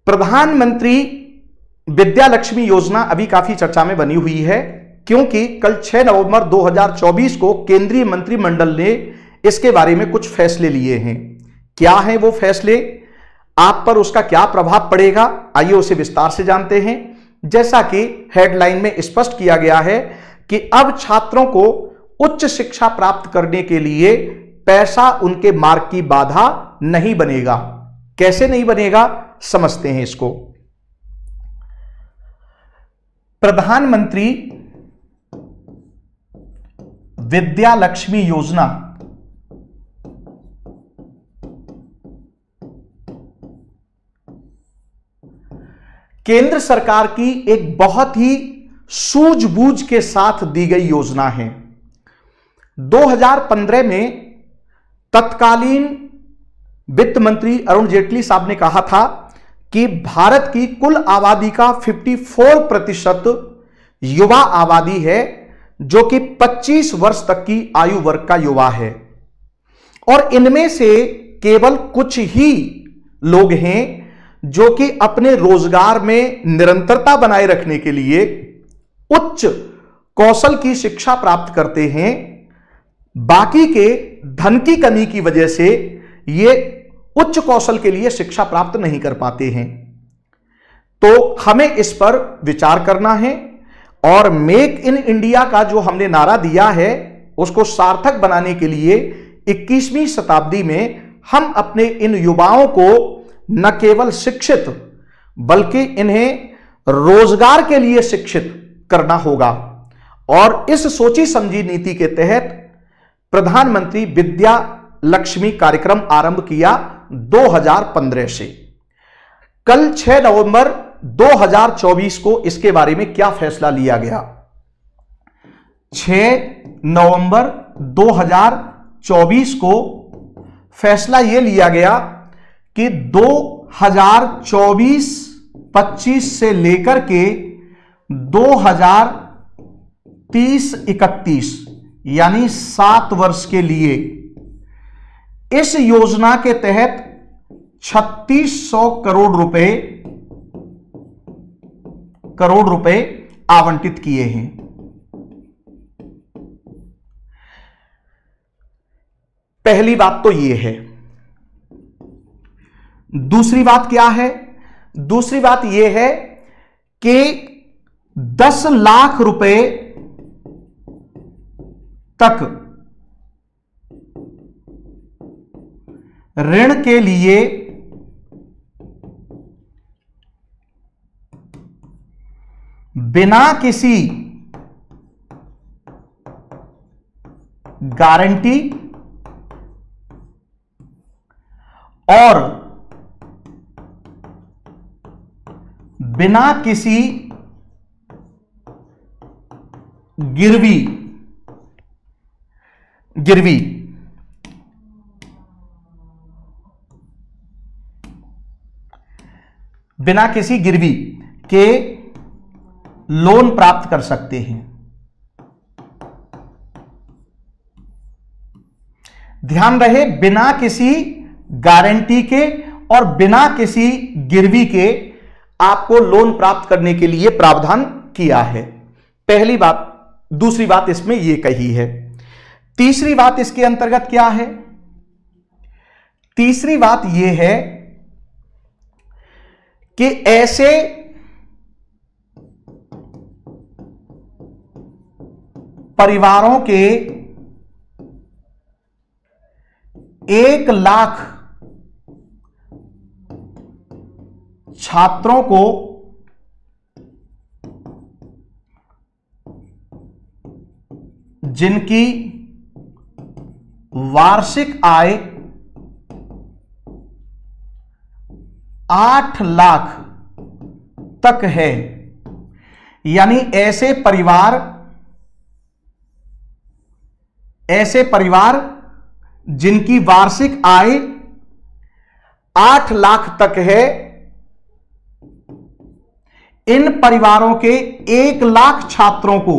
प्रधानमंत्री विद्या लक्ष्मी योजना अभी काफी चर्चा में बनी हुई है, क्योंकि कल 6 नवंबर 2024 को केंद्रीय मंत्रिमंडल ने इसके बारे में कुछ फैसले लिए हैं। क्या हैं वो फैसले, आप पर उसका क्या प्रभाव पड़ेगा, आइए उसे विस्तार से जानते हैं। जैसा कि हेडलाइन में स्पष्ट किया गया है कि अब छात्रों को उच्च शिक्षा प्राप्त करने के लिए पैसा उनके मार्ग की बाधा नहीं बनेगा। कैसे नहीं बनेगा, समझते हैं इसको। प्रधानमंत्री विद्या लक्ष्मी योजना केंद्र सरकार की एक बहुत ही सूझबूझ के साथ दी गई योजना है। 2015 में तत्कालीन वित्त मंत्री अरुण जेटली साहब ने कहा था कि भारत की कुल आबादी का 54% युवा आबादी है, जो कि 25 वर्ष तक की आयु वर्ग का युवा है, और इनमें से केवल कुछ ही लोग हैं जो कि अपने रोजगार में निरंतरता बनाए रखने के लिए उच्च कौशल की शिक्षा प्राप्त करते हैं। बाकी के धन की कमी की वजह से ये उच्च कौशल के लिए शिक्षा प्राप्त नहीं कर पाते हैं। तो हमें इस पर विचार करना है और मेक इन इंडिया का जो हमने नारा दिया है उसको सार्थक बनाने के लिए 21वीं शताब्दी में हम अपने इन युवाओं को न केवल शिक्षित बल्कि इन्हें रोजगार के लिए शिक्षित करना होगा। और इस सोची समझी नीति के तहत प्रधानमंत्री विद्या लक्ष्मी कार्यक्रम आरंभ किया 2015 से। कल 6 नवंबर 2024 को इसके बारे में क्या फैसला लिया गया। 6 नवंबर 2024 को फैसला यह लिया गया कि 2024-25 से लेकर के 2030-31 यानी 7 वर्ष के लिए इस योजना के तहत 3600 करोड़ रुपए आवंटित किए हैं। पहली बात तो यह है। दूसरी बात क्या है, दूसरी बात यह है कि 10 लाख रुपए तक ऋण के लिए बिना किसी गारंटी और बिना किसी गिरवी बिना किसी गिरवी के लोन प्राप्त कर सकते हैं। ध्यान रहे, बिना किसी गारंटी के और बिना किसी गिरवी के आपको लोन प्राप्त करने के लिए प्रावधान किया है। पहली बात। दूसरी बात इसमें यह कही है। तीसरी बात इसके अंतर्गत क्या है, तीसरी बात यह है कि ऐसे परिवारों के 1 लाख छात्रों को जिनकी वार्षिक आय 8 लाख तक है, यानी ऐसे परिवार जिनकी वार्षिक आय 8 लाख तक है, इन परिवारों के 1 लाख छात्रों को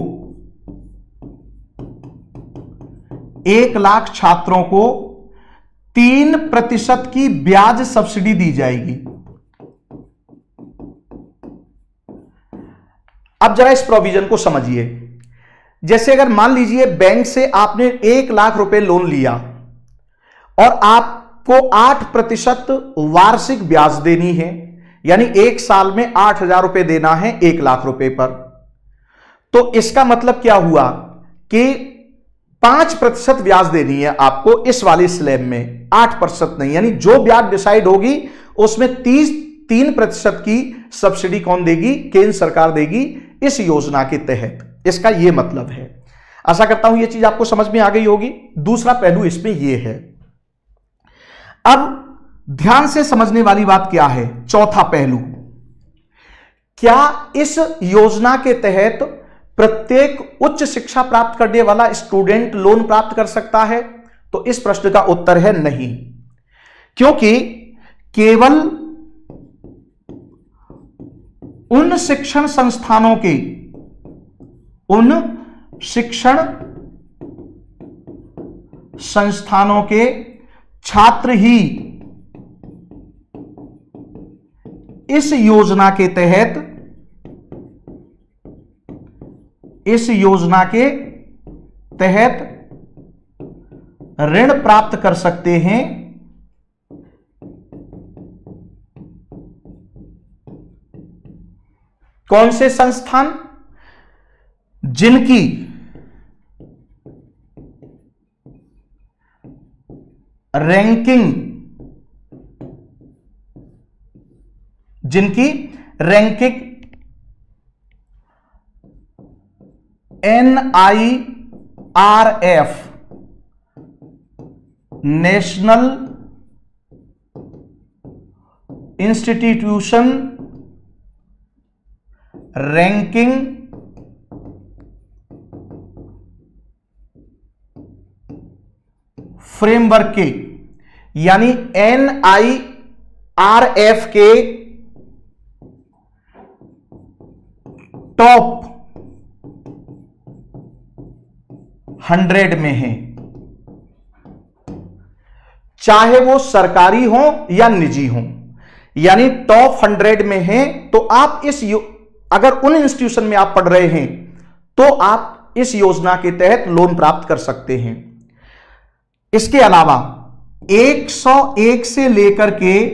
3% की ब्याज सब्सिडी दी जाएगी। अब जरा इस प्रोविजन को समझिए। जैसे अगर मान लीजिए बैंक से आपने 1 लाख रुपए लोन लिया और आपको 8% वार्षिक ब्याज देनी है, यानी 1 साल में 8,000 रुपए देना है 1 लाख रुपए पर, तो इसका मतलब क्या हुआ कि 5% ब्याज देनी है आपको इस वाली स्लैब में, 8% नहीं, यानी जो ब्याज डिसाइड होगी उसमें 3% की सब्सिडी कौन देगी? केंद्र सरकार देगी इस योजना के तहत। इसका यह मतलब है। आशा करता हूं यह चीज आपको समझ में आ गई होगी। दूसरा पहलू इसमें यह है। अब ध्यान से समझने वाली बात क्या है? चौथा पहलू, क्या इस योजना के तहत प्रत्येक उच्च शिक्षा प्राप्त करने वाला स्टूडेंट लोन प्राप्त कर सकता है? तो इस प्रश्न का उत्तर है नहीं, क्योंकि केवल उन शिक्षण संस्थानों के छात्र ही इस योजना के तहत ऋण प्राप्त कर सकते हैं कौन से संस्थान? जिनकी ranking NIRF national institution ranking framework के, यानी NIRF के टॉप 100 में है, चाहे वो सरकारी हो या निजी हो, यानी टॉप 100 में है, तो आप अगर उन इंस्टीट्यूशन में आप पढ़ रहे हैं तो आप इस योजना के तहत लोन प्राप्त कर सकते हैं। इसके अलावा 101 से लेकर के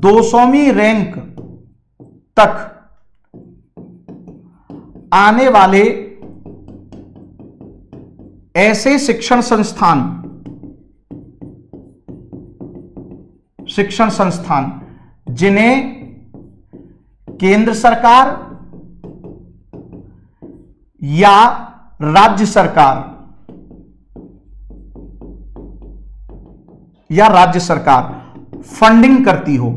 200वीं रैंक तक आने वाले ऐसे शिक्षण संस्थान जिन्हें केंद्र सरकार या राज्य सरकार फंडिंग करती हो,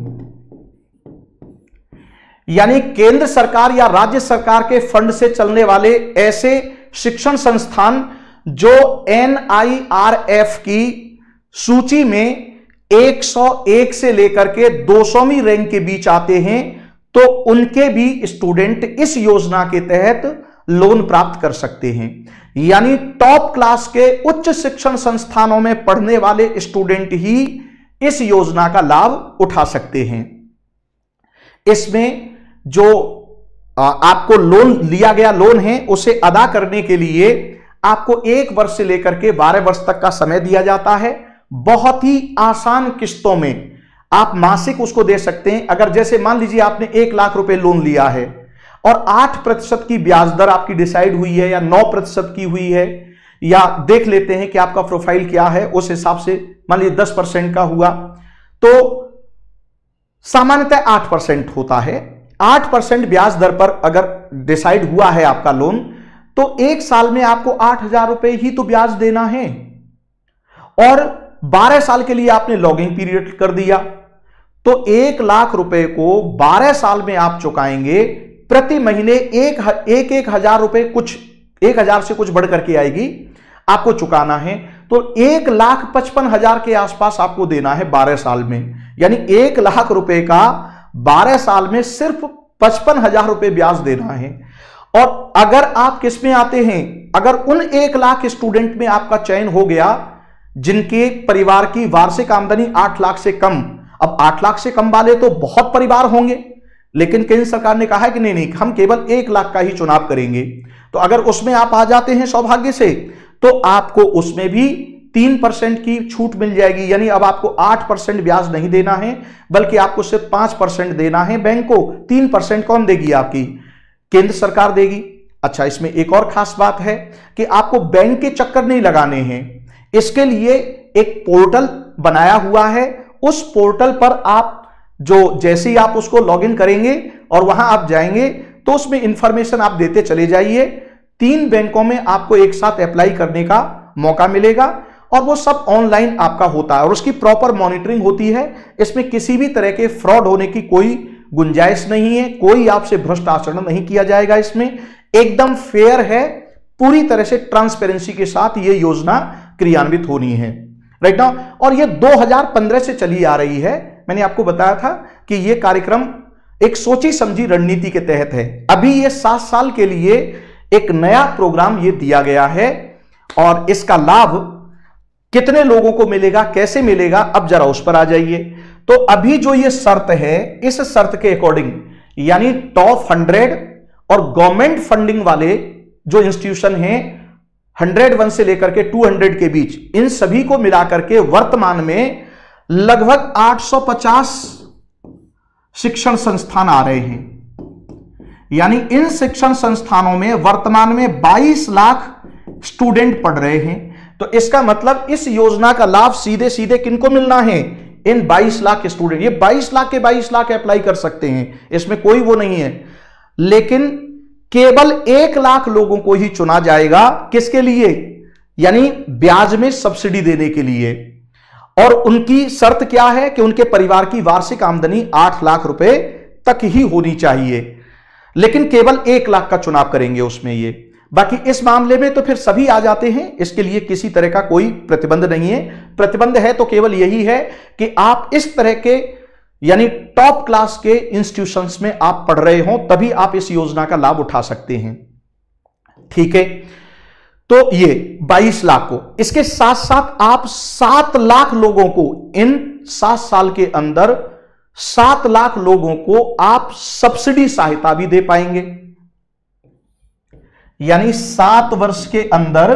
यानी केंद्र सरकार या राज्य सरकार के फंड से चलने वाले ऐसे शिक्षण संस्थान जो NIRF की सूची में 101 से लेकर के 200वीं रैंक के बीच आते हैं, तो उनके भी स्टूडेंट इस योजना के तहत लोन प्राप्त कर सकते हैं। यानी टॉप क्लास के उच्च शिक्षण संस्थानों में पढ़ने वाले स्टूडेंट ही इस योजना का लाभ उठा सकते हैं। इसमें जो आपको लोन लिया गया लोन है उसे अदा करने के लिए आपको 1 वर्ष से लेकर के 12 वर्ष तक का समय दिया जाता है। बहुत ही आसान किस्तों में आप मासिक उसको दे सकते हैं। अगर जैसे मान लीजिए आपने 1 लाख रुपए लोन लिया है और 8% की ब्याज दर आपकी डिसाइड हुई है या 9% की हुई है, या देख लेते हैं कि आपका प्रोफाइल क्या है, उस हिसाब से मान लीजिए 10% का हुआ, तो सामान्यतः 8% होता है। 8% ब्याज दर पर अगर डिसाइड हुआ है आपका लोन, तो 1 साल में आपको 8,000 रुपए ही तो ब्याज देना है, और 12 साल के लिए आपने लॉगिंग पीरियड कर दिया, तो 1 लाख रुपए को 12 साल में आप चुकाएंगे। प्रति महीने 1,000 रुपए, कुछ 1,000 से कुछ बढ़ करके आएगी, आपको चुकाना है। तो 1,55,000 के आसपास आपको देना है 12 साल में, यानी 1 लाख रुपए का 12 साल में सिर्फ 55,000 रुपए ब्याज देना है। और अगर आप किस में आते हैं, अगर उन 1 लाख स्टूडेंट में आपका चयन हो गया जिनके परिवार की वार्षिक आमदनी 8 लाख से कम, अब 8 लाख से कम वाले तो बहुत परिवार होंगे, लेकिन केंद्र सरकार ने कहा है कि नहीं नहीं, हम केवल 1 लाख का ही चुनाव करेंगे। तो अगर उसमें आप आ जाते हैं सौभाग्य से, तो आपको उसमें भी 3% की छूट मिल जाएगी। यानी अब आपको 8% ब्याज नहीं देना है, बल्कि आपको सिर्फ 5% देना है बैंक को। 3% कौन देगी? आपकी केंद्र सरकार देगी। अच्छा, इसमें एक और खास बात है कि आपको बैंक के चक्कर नहीं लगाने हैं। इसके लिए एक पोर्टल बनाया हुआ है। उस पोर्टल पर आप जैसे ही आप उसको लॉगिन करेंगे और वहां आप जाएंगे, तो उसमें इंफॉर्मेशन आप देते चले जाइए। 3 बैंकों में आपको एक साथ अप्लाई करने का मौका मिलेगा और वो सब ऑनलाइन आपका होता है और उसकी प्रॉपर मॉनिटरिंग होती है। इसमें किसी भी तरह के फ्रॉड होने की कोई गुंजाइश नहीं है, कोई आपसे भ्रष्ट आचरण नहीं किया जाएगा। इसमें एकदम फेयर है, पूरी तरह से ट्रांसपेरेंसी के साथ ये योजना क्रियान्वित होनी है, राइट ना। और ये 2015 से चली आ रही है। मैंने आपको बताया था कि ये कार्यक्रम एक सोची समझी रणनीति के तहत है। अभी ये 7 साल के लिए एक नया प्रोग्राम ये दिया गया है और इसका लाभ कितने लोगों को मिलेगा, कैसे मिलेगा, अब जरा उस पर आ जाइए। तो अभी जो ये शर्त है, इस शर्त के अकॉर्डिंग यानी टॉप 100 और गवर्नमेंट फंडिंग वाले जो इंस्टीट्यूशन हैं 101 से लेकर के 200 के बीच, इन सभी को मिलाकर के वर्तमान में लगभग 850 शिक्षण संस्थान आ रहे हैं। यानी इन शिक्षण संस्थानों में वर्तमान में 22 लाख स्टूडेंट पढ़ रहे हैं। तो इसका मतलब इस योजना का लाभ सीधे सीधे किनको मिलना है? इन 22 लाख स्टूडेंट। ये 22 लाख के 22 लाख अप्लाई कर सकते हैं, इसमें कोई वो नहीं है। लेकिन केवल 1 लाख लोगों को ही चुना जाएगा। किसके लिए? यानी ब्याज में सब्सिडी देने के लिए। और उनकी शर्त क्या है कि उनके परिवार की वार्षिक आमदनी 8 लाख रुपए तक ही होनी चाहिए। लेकिन केवल 1 लाख का चुनाव करेंगे उसमें ये। बाकी इस मामले में तो फिर सभी आ जाते हैं, इसके लिए किसी तरह का कोई प्रतिबंध नहीं है। प्रतिबंध है तो केवल यही है कि आप इस तरह के यानी टॉप क्लास के इंस्टीट्यूशंस में आप पढ़ रहे हो, तभी आप इस योजना का लाभ उठा सकते हैं। ठीक है, तो ये 22 लाख को, इसके साथ साथ आप 7 लाख लोगों को इन 7 साल के अंदर 7 लाख लोगों को आप सब्सिडी सहायता भी दे पाएंगे। यानी 7 वर्ष के अंदर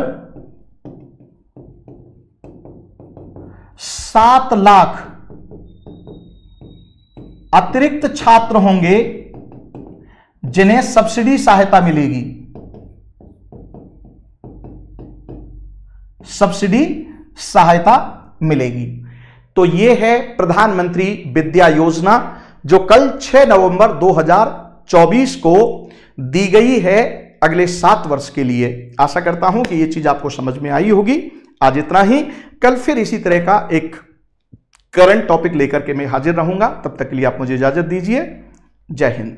7 लाख अतिरिक्त छात्र होंगे जिन्हें सब्सिडी सहायता मिलेगी। सब्सिडी सहायता मिलेगी। तो यह है प्रधानमंत्री विद्या योजना, जो कल 6 नवंबर 2024 को दी गई है अगले 7 वर्ष के लिए। आशा करता हूं कि यह चीज आपको समझ में आई होगी। आज इतना ही। कल फिर इसी तरह का एक करंट टॉपिक लेकर के मैं हाजिर रहूंगा। तब तक के लिए आप मुझे इजाजत दीजिए। जय हिंद।